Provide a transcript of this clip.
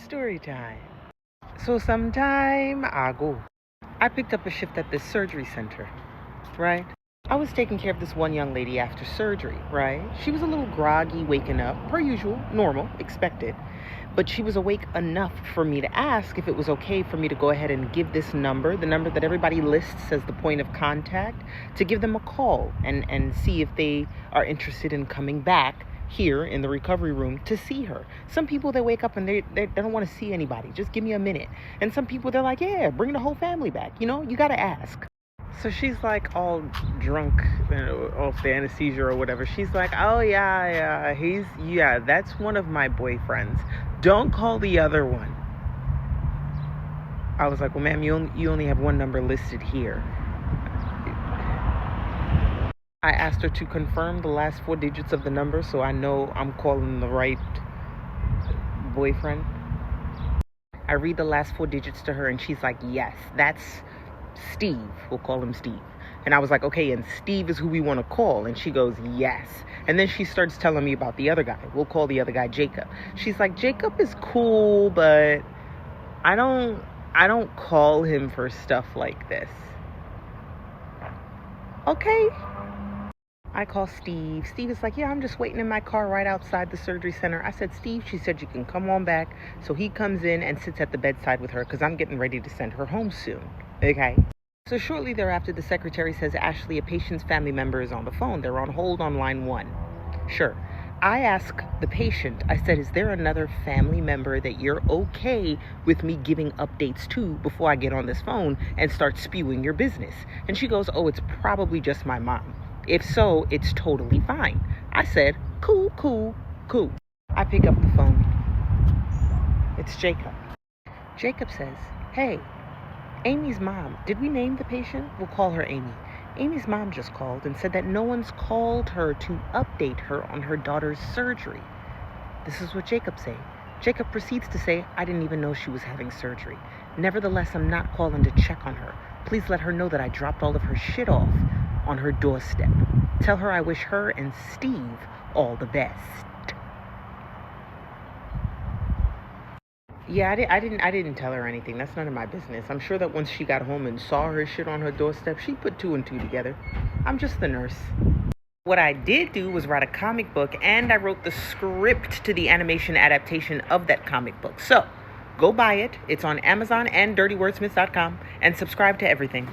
Story time. So sometime ago, I picked up a shift at this surgery center, right? I was taking care of this one young lady after surgery, right? She was a little groggy waking up, per usual, normal, expected. But she was awake enough for me to ask if it was okay for me to go ahead and give this number, the number that everybody lists as the point of contact, to give them a call and see if they are interested in coming back here in the recovery room to see her. Some people, they wake up and they don't want to see anybody. Just give me a minute. And some people, they're like, yeah, bring the whole family back. You got to ask. So she's like all drunk, off the anesthesia or whatever. She's like, oh yeah, that's one of my boyfriends. Don't call the other one. I was like, well, ma'am, you only have one number listed here. I asked her to confirm the last 4 digits of the number so I know I'm calling the right boyfriend. I read the last 4 digits to her and she's like, yes, that's Steve. We'll call him Steve. And I was like, okay, and Steve is who we want to call. And she goes, yes. And then she starts telling me about the other guy. We'll call the other guy Jacob. She's like, Jacob is cool, but I don't call him for stuff like this. Okay. I call Steve. Steve is like, yeah, I'm just waiting in my car right outside the surgery center. I said, Steve, she said, you can come on back. So he comes in and sits at the bedside with her because I'm getting ready to send her home soon. Okay. So shortly thereafter, the secretary says, Ashley, a patient's family member is on the phone. They're on hold on line 1. Sure. I ask the patient, I said, is there another family member that you're okay with me giving updates to before I get on this phone and start spewing your business? And she goes, oh, it's probably just my mom. If so, it's totally fine. I said, cool. I pick up the phone. It's Jacob. Jacob says, hey, Amy's mom, did we name the patient? We'll call her Amy. Amy's mom just called and said that no one's called her to update her on her daughter's surgery. This is what Jacob said. Jacob proceeds to say, I didn't even know she was having surgery. Nevertheless, I'm not calling to check on her. Please let her know that I dropped all of her shit off on her doorstep. Tell her I wish her and Steve all the best. Yeah, I didn't tell her anything. That's none of my business. I'm sure that once she got home and saw her shit on her doorstep, she put 2 and 2 together. I'm just the nurse. What I did do was write a comic book, and I wrote the script to the animation adaptation of that comic book. So, go buy it. It's on Amazon and dirtywordsmiths.com, and subscribe to everything.